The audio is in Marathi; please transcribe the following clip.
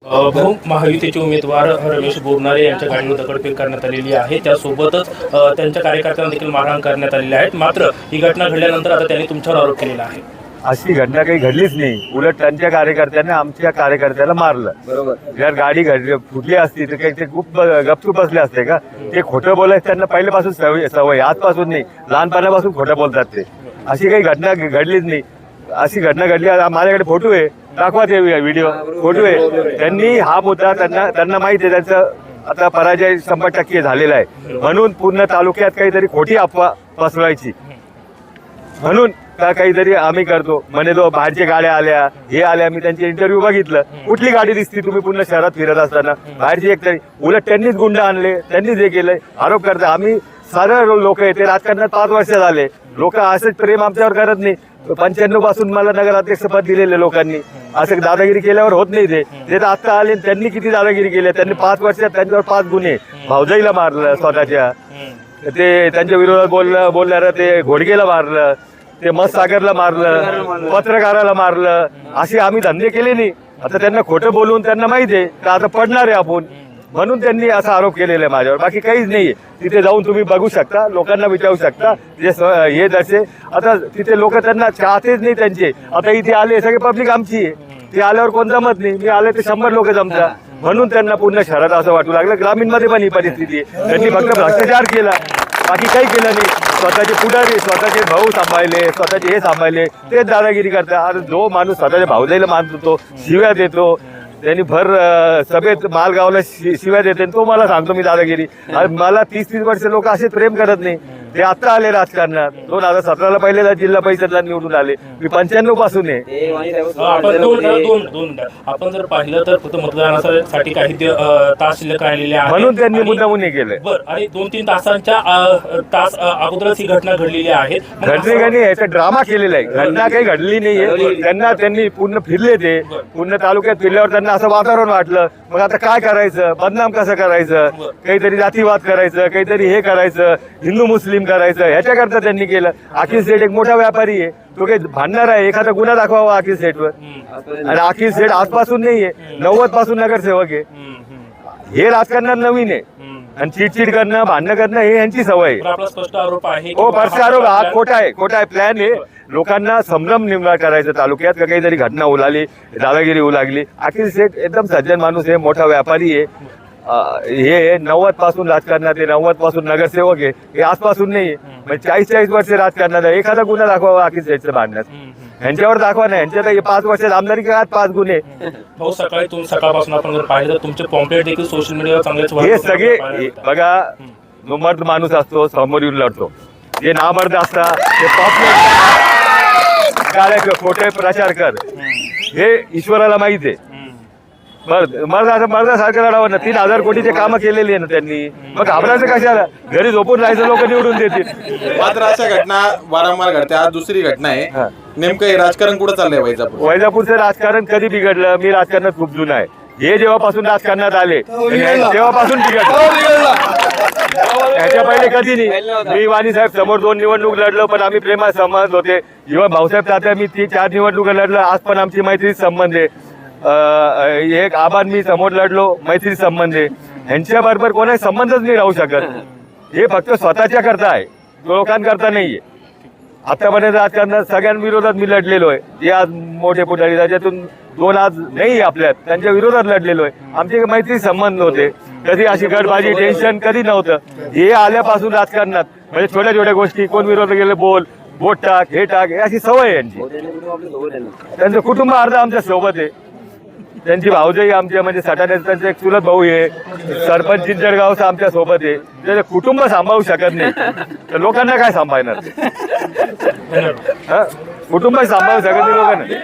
भाऊ, महायुतीचे उमेदवार रमेश बोरनारे यांच्या गाडीवर दगडफेक करण्यात आलेली आहे। त्यासोबतच त्यांच्या कार्यकर्त्यांना देखील मारहाण करण्यात आलेली आहे। मात्र ही घटना घडल्यानंतर आता त्यांनी तुमच्यावर आरोप केलेला आहे। अशी घटना काही घडलीच नाही, उलट त्यांच्या कार्यकर्त्याने आमच्या कार्यकर्त्याला मारलं। बरोबर, जर गाडी फुटली असती तर काही ते गपचूप बसले असते का? ते खोटं बोलायचं त्यांना पहिल्यापासून सवय, आजपासून नाही, लहानपणापासून खोटं बोलतात ते। अशी काही घटना घडलीच नाही। अशी घटना घडली, माझ्याकडे फोटो आहे, दाखवा ते व्हिडिओ, फोटो आहे। त्यांनी हा मुद्दा त्यांना माहिती आहे, त्यांचं आता पराजय 100% झालेला आहे, म्हणून पूर्ण तालुक्यात काहीतरी खोटी अफवा पसरवायची म्हणून काहीतरी आम्ही करतो म्हणे। तो बाहेरच्या गाड्या आल्या, हे आल्या, मी त्यांचे इंटरव्ह्यू बघितलं, कुठली गाडी दिसती तुम्ही पूर्ण शहरात फिरत असताना बाहेरची एक तरी? उलट त्यांनीच गुंड आणले, त्यांनीच हे केलंय, आरोप करता। आम्ही साधारण लोक आहे, ते राजकारणात 5 वर्ष झाले, लोक असंच प्रेम आमच्यावर करत नाही। 95 पासून मला नगराध्यक्षपद दिलेले लोकांनी, असं दादागिरी केल्यावर होत नाही। ते तर आता आले, त्यांनी किती दादागिरी केली, त्यांनी 5 वर्षात त्यांच्यावर 5 गुन्हे, भाऊजाईला मारलं स्वतःच्या, ते त्यांच्या विरोधात बोलणारं ते घोडगेला मारलं, ते मत्सागरला मारलं, पत्रकाराला मारलं, असे आम्ही धंदे केले नाही। आता त्यांना खोटं बोलून त्यांना माहिती आहे का आता पडणार आहे आपण, म्हणून त्यांनी असा आरोप केलेला आहे माझ्यावर, बाकी काहीच नाहीये। तिथे जाऊन तुम्ही बघू शकता, लोकांना विचारू शकता, जे हे जसे आता तिथे लोक त्यांना चाहतेच नाही त्यांचे। आता इथे आले सगळे पब्लिक आमची आहे, ते आल्यावर कोण जमत नाही, मी आले ते 100 लोक जमतात, म्हणून त्यांना पूर्ण शहरात असं वाटू लागलं। ग्रामीण मध्ये पण ही परिस्थिती आहे, त्यांनी फक्त भ्रष्टाचार केला, बाकी काही केलं नाही। स्वतःचे पुढारी, स्वतःचे भाऊ सांभाळले, स्वतःचे हे सांभाळले, तेच दादागिरी करतात। अरे जो माणूस स्वतःच्या भाऊजाईला मानतो, शिव्या देतो, त्यांनी भर सभेत मालगावला शिव्या देते, तो मला सांगतो मी दादागिरी? मला 30-30 वर्ष लोक असे प्रेम करत नाही। ते आता आले राजकारणात, 2017ला पहिल्यांदा जिल्हा परिषदला निवडून आले, मी 95 पासून आहे। आपण जर पाहिलं तर फक्त मतदानासाठी काही तास शिल्लक राहिलेले आहेत, म्हणून त्यांनी मुद्दामून हे केलंय। बरं, आणि 2-3 तासांच्या अगोदरच ही घटना घडलेली आहे। घडली का नाही याचा ड्रामा केलेला आहे, घटना काही घडली नाहीये। त्यांनी पूर्ण फिरले, ते पूर्ण तालुक्यात फिरल्यावर त्यांना असं वातावरण वाटलं, मग आता काय करायचं, बदनाम कसं करायचं, काहीतरी जातीवाद करायचं, काहीतरी हे करायचं, हिंदू मुस्लिम करायचं, ह्याच्याकरता त्यांनी केलं। अखिल सेठ एक मोठा व्यापारी आहे, तो काही भांडणार आहे, एखादा गुन्हा दाखवावा अखिल सेठवर, आणि अखिल सेठ आजपासून नाहीये, 90 पासून नगरसेवक आहे। हे राजकारणात नवीन आहे, आणि चिडचिड करणं, भांडणं करणं हे यांची सवय आहे। आपला स्पष्ट आरोप आहे, हो, स्पष्ट आरोप हा खोटा आहे, प्लॅन आहे। लोकांना संभ्रम निर्माण करायचं तालुक्यात, का काहीतरी घटना उलाली, दादागिरी उलागली। अखिल सेठ एकदम सज्जन माणूस आहे, मोठा व्यापारी आहे, हे 90 पासून राजकारणात आहे, 90 पासून नगरसेवक आहे, हे आजपासून नाही, म्हणजे 40-40 वर्ष राजकारणात आहे। एखादा गुन्हा दाखवा अखिल सेठचं भांडण्यात, यांच्यावर दाखवा नाही, यांच्यात 5 वर्षात आमदारी काळात 5 गुन्हे। भाऊ, सकाळपासून आपण जर पाहिलं तर तुमचे पॉम्पलेट देखील सोशल मीडियावर चांगलेच हे सगळे बघा, मर्द माणूस असतो, समोर येऊन लढतो, जे नामर्द असतात ते पॉम्पलेट काळे खोटे प्रचार कर, हे ईश्वराला माहित आहे। मर्दासारखं लढावं ना, 3000 कोटीचे कामं केलेली आहे ना त्यांनी, मग घाबरायचं कशाला? घरी झोपून राहायचं, लोक निवडून देतील। मात्र अशा घटना वारंवार घडते। आज दुसरी घटना आहे, नेमकं हे राजकारण कुठं चाललंय वैजापूरचं राजकारण कधी बिघडलं? मी राजकारणात खूप जुना आहे, हे जेव्हापासून राजकारणात आले तेव्हापासून बिघडलं, ह्याच्या पहिले कधी नाही। मी वाणी साहेब समोर 2 निवडणूक लढलो, पण आम्ही प्रेमात संबंध होते। जेव्हा भाऊसाहेब तात्या मी 4 निवडणुका लढलो, आज पण आमची मैत्री संबंध आहे। एक आबाद मी समोर लढलो, मैत्री संबंध आहे। ह्यांच्या बरोबर कोणाचा संबंधच नाही राहू शकत, हे फक्त स्वतःच्या करता आहे, लोकांकरता नाहीये। आतापर्यंत राजकारणात सगळ्यांविरोधात मी लढलेलो आहे, जे आज मोठे पुढारी, त्याच्यातून 2 आज नाही आपल्यात, त्यांच्या विरोधात लढलेलो आहे। आमचे मैत्री संबंध होते, कधी अशी गडबाजी टेन्शन कधी नव्हतं। हे आल्यापासून राजकारणात म्हणजे छोट्या छोट्या गोष्टी, कोण विरोध गेले, बोट टाक, हे टाक, अशी सवय आहे यांची। त्यांचं कुटुंब अर्ध आमच्या सोबत आहे, त्यांची भाऊजाई आमच्या म्हणजे सटाण्याचं त्यांचा एक चुलत भाऊ आहे, सरपंच चिंचडगावचा आमच्या सोबत आहे। त्याचं कुटुंब सांभाळू शकत नाही, तर लोकांना काय सांभाळणार? कुटुंब सांभाळू शकत नाही लोकांना।